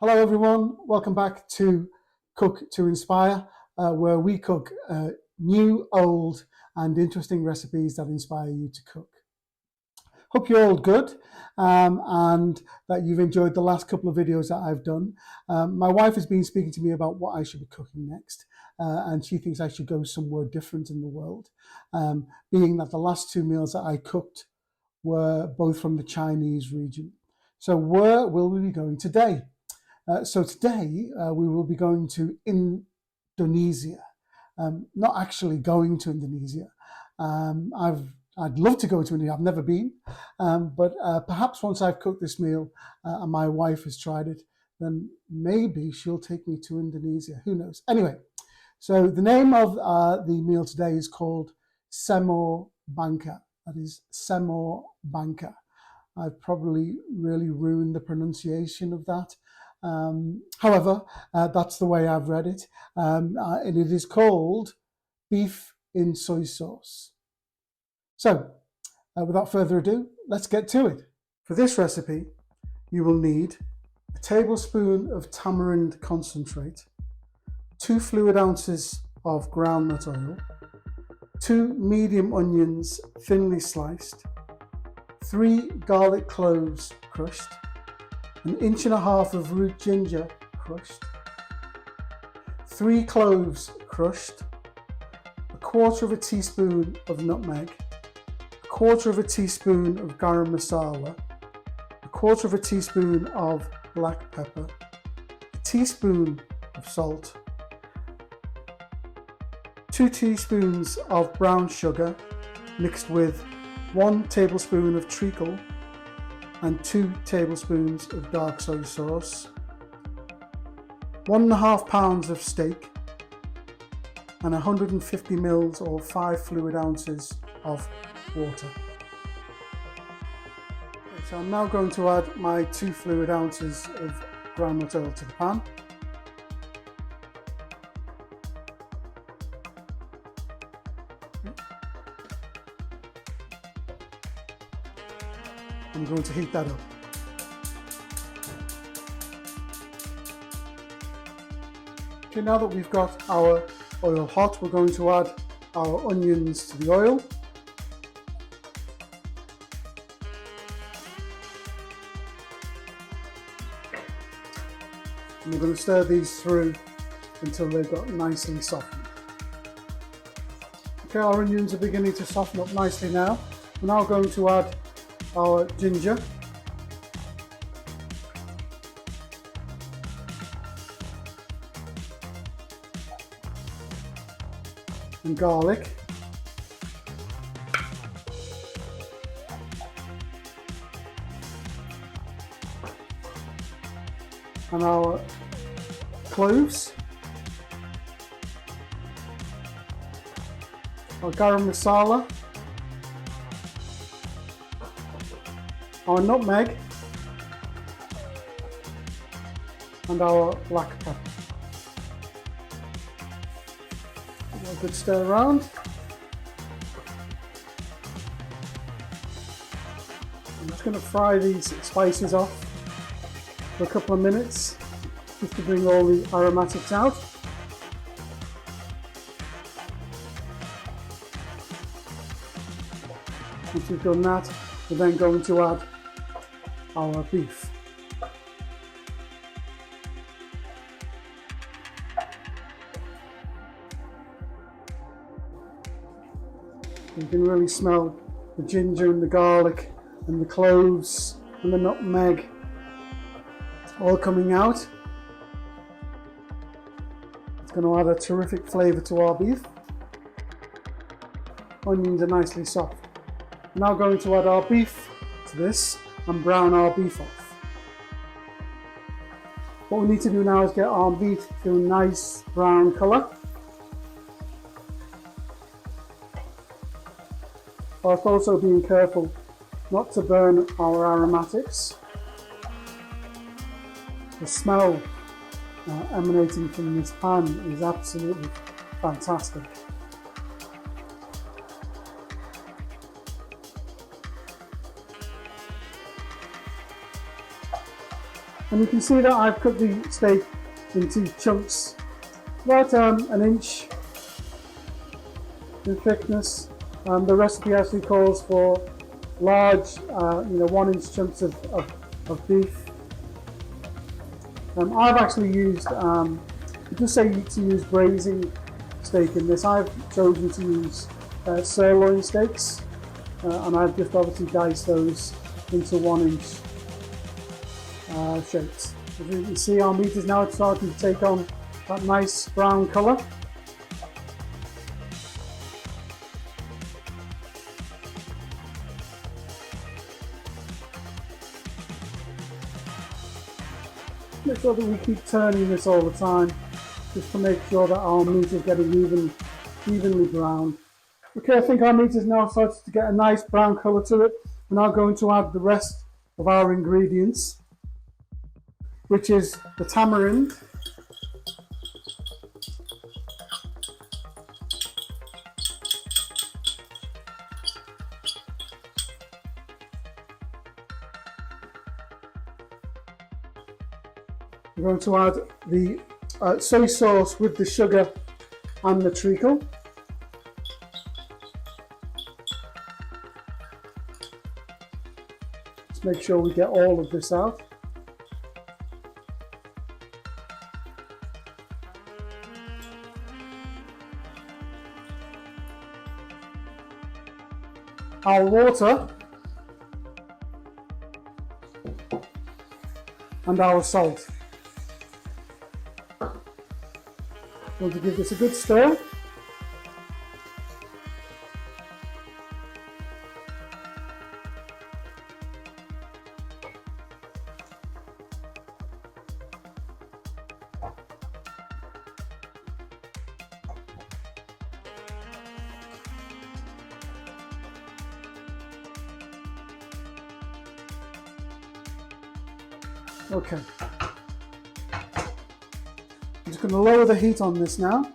Hello everyone, welcome back to Cook to Inspire, where we cook new, old and interesting recipes that inspire you to cook. Hope you're all good and that you've enjoyed the last couple of videos that I've done. My wife has been speaking to me about what I should be cooking next, and she thinks I should go somewhere different in the world, being that the last two meals that I cooked were both from the Chinese region. So where will we be going today? So today we will be going to Indonesia. Not actually going to Indonesia. I'd love to go to Indonesia. I've never been, but perhaps once I've cooked this meal and my wife has tried it, then maybe she'll take me to Indonesia. Who knows? Anyway, so the name of the meal today is called Semur Banka. That is Semur Banka. I've probably really ruined the pronunciation of that. However, that's the way I've read it, and it is called beef in soy sauce. So, without further ado, let's get to it. For this recipe, you will need a tablespoon of tamarind concentrate, 2 fluid ounces of groundnut oil, 2 medium onions thinly sliced, 3 garlic cloves crushed, 1.5 inches of root ginger crushed, 3 cloves crushed, 1/4 teaspoon of nutmeg, 1/4 teaspoon of garam masala, 1/4 teaspoon of black pepper, a teaspoon of salt, 2 teaspoons of brown sugar mixed with 1 tablespoon of treacle and 2 tablespoons of dark soy sauce, 1.5 pounds of steak, and 150 ml or 5 fluid ounces of water. So I'm now going to add my 2 fluid ounces of groundnut oil to the pan. I'm going to heat that up. Okay, now that we've got our oil hot, we're going to add our onions to the oil. And we're going to stir these through until they've got nicely softened. Okay, our onions are beginning to soften up nicely now. We're now going to add our ginger, and garlic, and our cloves, our garam masala, our nutmeg, and our black pepper. A good stir around. I'm just going to fry these spices off for a couple of minutes just to bring all the aromatics out. Once we've done that, we're then going to add our beef. You can really smell the ginger and the garlic and the cloves and the nutmeg all coming out. It's going to add a terrific flavour to our beef. Onions are nicely soft. We're now going to add our beef to this and brown our beef off. What we need to do now is get our beef to a nice brown colour. Whilst also being careful not to burn our aromatics. The smell emanating from this pan is absolutely fantastic. And you can see that I've cut the steak into chunks about an inch in thickness. The recipe actually calls for large, 1-inch chunks of beef. I've actually used, it does say to use braising steak in this. I've chosen to use sirloin steaks, and I've just obviously diced those into 1-inch shapes. As you can see, our meat is now starting to take on that nice brown colour. Make sure that we keep turning this all the time, just to make sure that our meat is getting evenly browned. Okay, I think our meat is now starting to get a nice brown colour to it. We're now going to add the rest of our ingredients, which is the tamarind, we're going to add the soy sauce with the sugar and the treacle. Let's make sure we get all of this out. Our water and our salt. Going to give this a good stir. Okay. I'm just going to lower the heat on this now.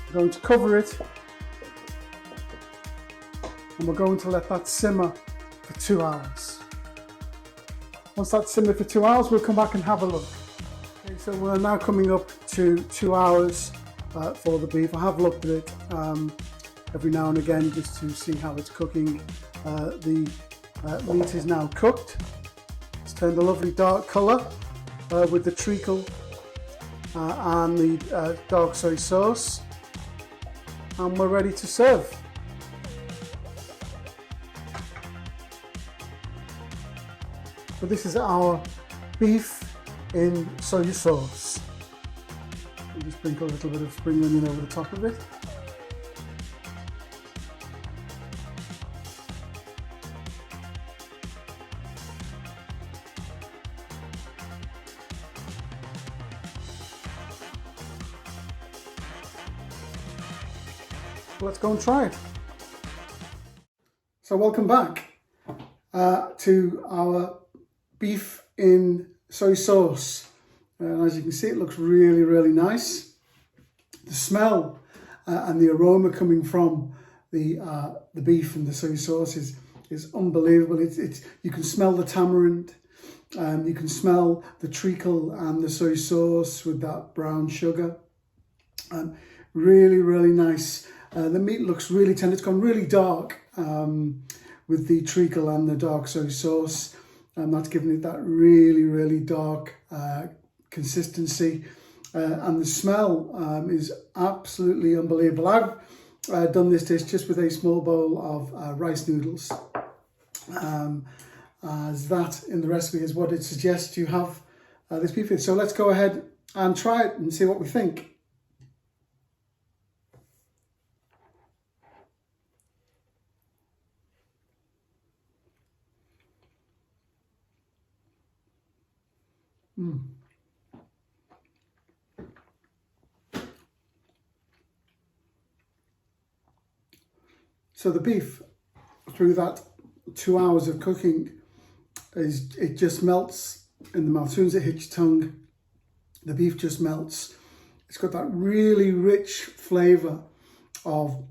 I'm going to cover it, and we're going to let that simmer for 2 hours. Once that's simmered for 2 hours, we'll come back and have a look. Okay, so we're now coming up to 2 hours for the beef. I have looked at it every now and again just to see how it's cooking. The meat is now cooked. It's turned a lovely dark colour with the treacle and the dark soy sauce, and we're ready to serve. So this is our beef in soy sauce. I'll just sprinkle a little bit of spring onion over the top of it. Let's go and try it. So welcome back to our beef in soy sauce. As you can see, it looks really, really nice. The smell and the aroma coming from the beef and the soy sauce is unbelievable. You can smell the tamarind, you can smell the treacle and the soy sauce with that brown sugar. Really, really nice. The meat looks really tender. It's gone really dark with the treacle and the dark soy sauce, and that's giving it that really, really dark consistency. And the smell is absolutely unbelievable. I've done this dish just with a small bowl of rice noodles, as that in the recipe is what it suggests you have this beef with. So let's go ahead and try it and see what we think. So the beef, through that 2 hours of cooking, it just melts in the mouth. As soon as it hits your tongue, the beef just melts. It's got that really rich flavour of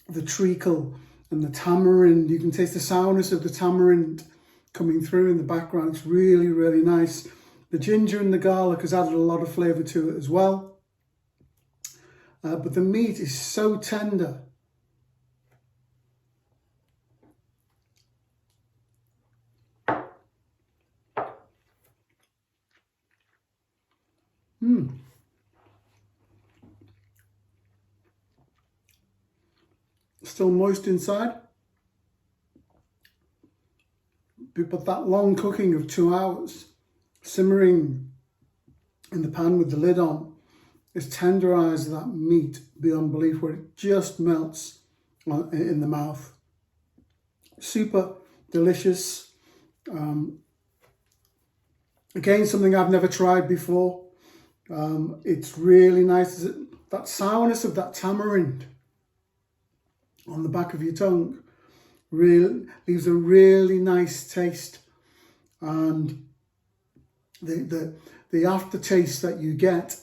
the treacle and the tamarind. You can taste the sourness of the tamarind coming through in the background. It's really, really nice. The ginger and the garlic has added a lot of flavour to it as well. But the meat is so tender. Still moist inside. But that long cooking of 2 hours, simmering in the pan with the lid on, has tenderised that meat beyond belief, where it just melts in the mouth. Super delicious. Again, something I've never tried before. It's really nice. That sourness of that tamarind on the back of your tongue really leaves a really nice taste, and the aftertaste that you get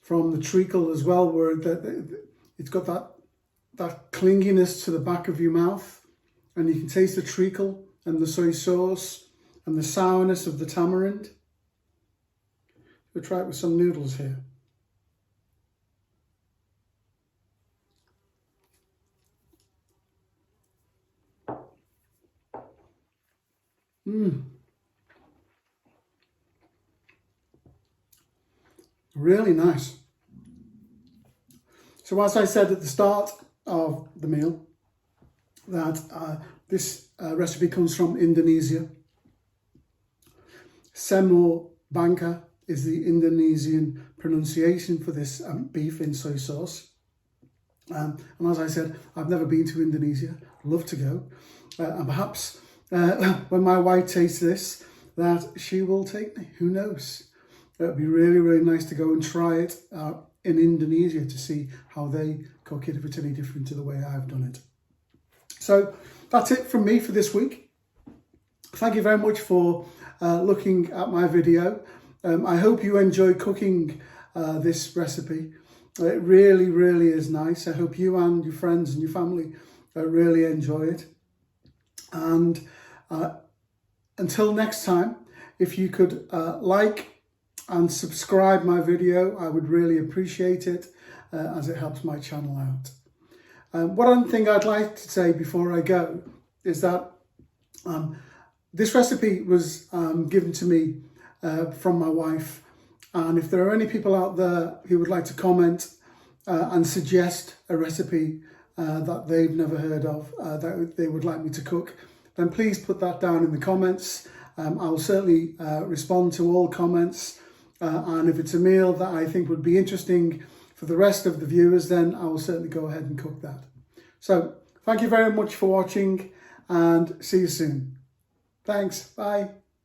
from the treacle as well, where it's got that clinginess to the back of your mouth, and you can taste the treacle and the soy sauce and the sourness of the tamarind. We'll try it with some noodles here. Really nice. So as I said at the start of the meal, that this recipe comes from Indonesia. Semur Banka is the Indonesian pronunciation for this beef in soy sauce. And as I said, I've never been to Indonesia. I'd love to go. And perhaps when my wife tastes this, that she will take me. Who knows? It would be really, really nice to go and try it in Indonesia to see how they cook it, if it's any different to the way I've done it. So that's it from me for this week. Thank you very much for looking at my video. I hope you enjoy cooking this recipe. It really, really is nice. I hope you and your friends and your family really enjoy it. And until next time, if you could like and subscribe my video, I would really appreciate it, as it helps my channel out. One thing I'd like to say before I go is that this recipe was given to me from my wife, and if there are any people out there who would like to comment and suggest a recipe that they've never heard of, that they would like me to cook, then please put that down in the comments. I will certainly respond to all comments, and if it's a meal that I think would be interesting for the rest of the viewers, then I will certainly go ahead and cook that. So thank you very much for watching, and see you soon. Thanks, bye.